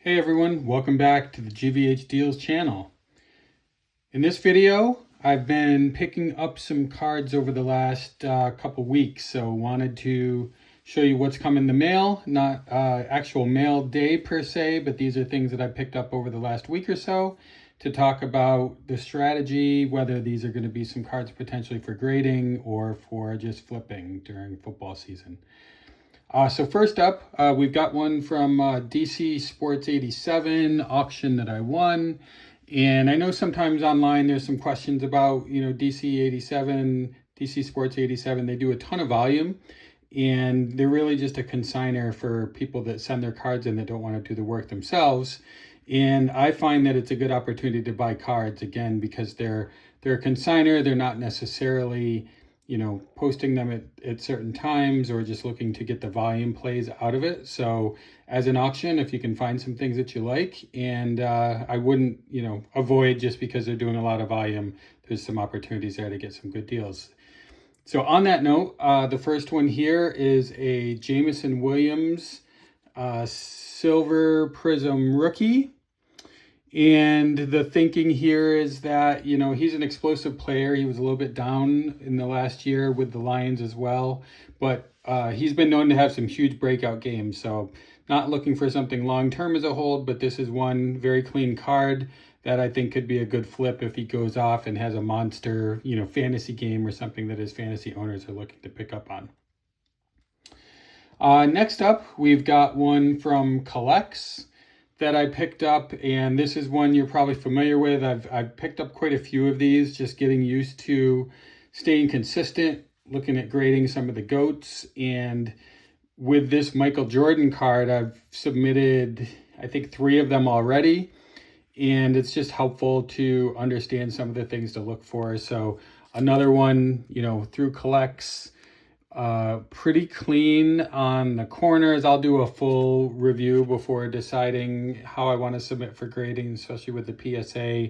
Hey everyone, welcome back to the GVH Deals channel. In this video, I've been picking up some cards over the last couple weeks, so wanted to show you what's come in the mail, not actual mail day per se, but these are things that I picked up over the last week or so to talk about the strategy, whether these are going to be some cards potentially for grading or for just flipping during football season. So first up, we've got one from DC Sports 87 auction that I won. And I know sometimes online there's some questions about, DC 87, DC Sports 87. They do a ton of volume and they're really just a consigner for people that send their cards in that don't want to do the work themselves. And I find that it's a good opportunity to buy cards again because they're a consigner. They're not necessarily posting them at certain times or just looking to get the volume plays out of it. So as an auction, if you can find some things that you like, and I wouldn't, avoid just because they're doing a lot of volume, there's some opportunities there to get some good deals. So on that note, the first one here is a Jameson Williams Silver Prism rookie. And the thinking here is that, he's an explosive player. He was a little bit down in the last year with the Lions as well, but he's been known to have some huge breakout games. So not looking for something long-term as a hold, but this is one very clean card that I think could be a good flip if he goes off and has a monster, fantasy game or something that his fantasy owners are looking to pick up on. Next up, we've got one from Collects that I picked up, and this is one you're probably familiar with. I've picked up quite a few of these, just getting used to staying consistent, looking at grading some of the GOATs. And with this Michael Jordan card, I've submitted, I think, 3 of them already. And it's just helpful to understand some of the things to look for. So another one, through Collects, pretty clean on the corners. I'll do a full review before deciding how I want to submit for grading, especially with the PSA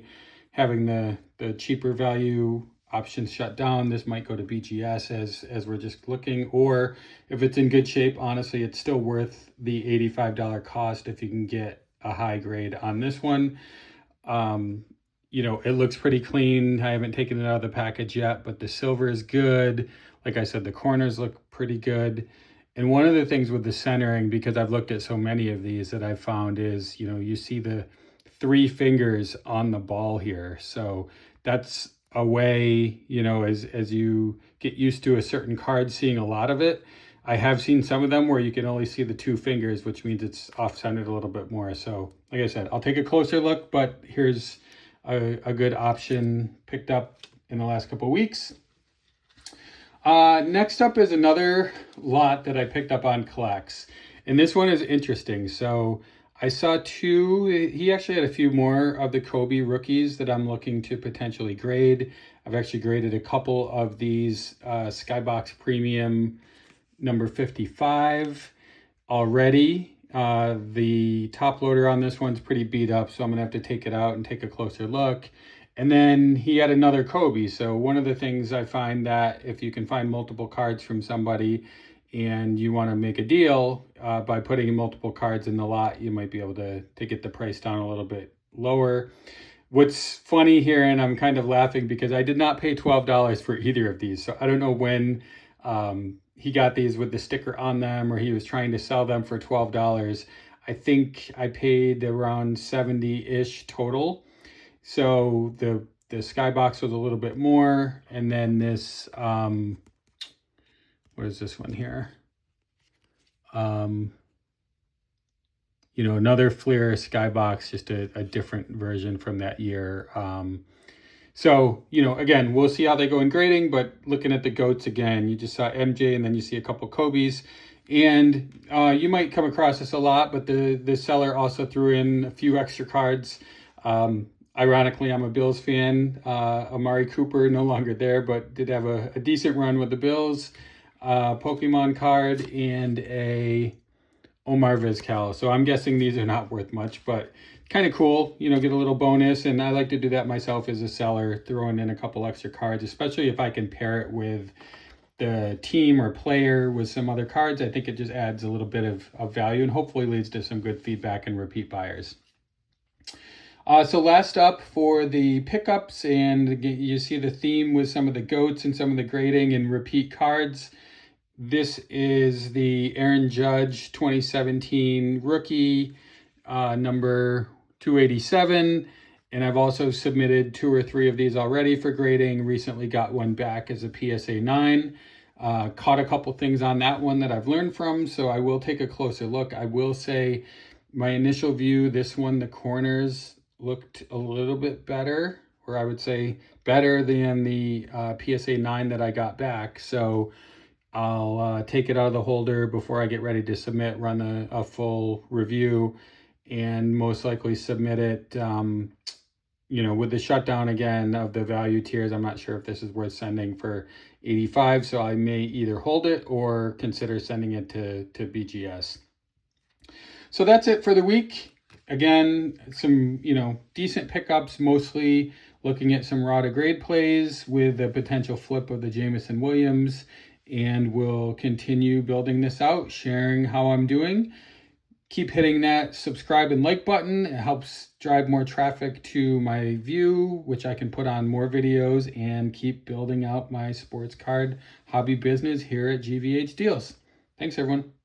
having the cheaper value options shut down. This might go to BGS as we're just looking, or if it's in good shape, honestly, it's still worth the $85 cost if you can get a high grade on this one. It looks pretty clean. I haven't taken it out of the package yet, but the silver is good. Like I said, the corners look pretty good. And one of the things with the centering, because I've looked at so many of these that I've found is, you see the 3 fingers on the ball here. So that's a way, as you get used to a certain card, seeing a lot of it. I have seen some of them where you can only see the 2 fingers, which means it's off-centered a little bit more. So like I said, I'll take a closer look, but here's a good option picked up in the last couple of weeks. Next up is another lot that I picked up on Collects. And this one is interesting. So I saw 2, he actually had a few more of the Kobe rookies that I'm looking to potentially grade. I've actually graded a couple of these Skybox Premium number 55 already. The top loader on this one's pretty beat up, so I'm gonna have to take it out and take a closer look. And then he had another Kobe. So one of the things I find that if you can find multiple cards from somebody and you want to make a deal by putting multiple cards in the lot, you might be able to get the price down a little bit lower. What's funny here, and I'm kind of laughing because I did not pay $12 for either of these. So I don't know when he got these with the sticker on them or he was trying to sell them for $12. I think I paid around 70-ish total. So the Skybox was a little bit more, and then this what is this one here? Another Fleer Skybox, just a different version from that year. So, again, we'll see how they go in grading, but looking at the GOATs again, you just saw MJ and then you see a couple Kobe's. And you might come across this a lot, but the seller also threw in a few extra cards. Ironically, I'm a Bills fan. Amari Cooper, no longer there, but did have a decent run with the Bills. Pokemon card and a Omar Vizquel. So I'm guessing these are not worth much, but kind of cool, get a little bonus. And I like to do that myself as a seller, throwing in a couple extra cards, especially if I can pair it with the team or player with some other cards, I think it just adds a little bit of value and hopefully leads to some good feedback and repeat buyers. So last up for the pickups, and you see the theme with some of the GOATs and some of the grading and repeat cards. This is the Aaron Judge 2017 rookie, number 287. And I've also submitted 2 or 3 of these already for grading. Recently got one back as a PSA 9. Caught a couple things on that one that I've learned from, so I will take a closer look. I will say my initial view, this one, the corners looked a little bit better, or I would say better than the PSA 9 that I got back. So I'll take it out of the holder before I get ready to submit, run a full review, and most likely submit it, with the shutdown again of the value tiers. I'm not sure if this is worth sending for 85, so I may either hold it or consider sending it to BGS. So that's it for the week. Again, some, decent pickups, mostly looking at some raw to grade plays with the potential flip of the Jameson Williams, and we'll continue building this out, sharing how I'm doing. Keep hitting that subscribe and like button. It helps drive more traffic to my view, which I can put on more videos and keep building out my sports card hobby business here at GVH Deals. Thanks, everyone.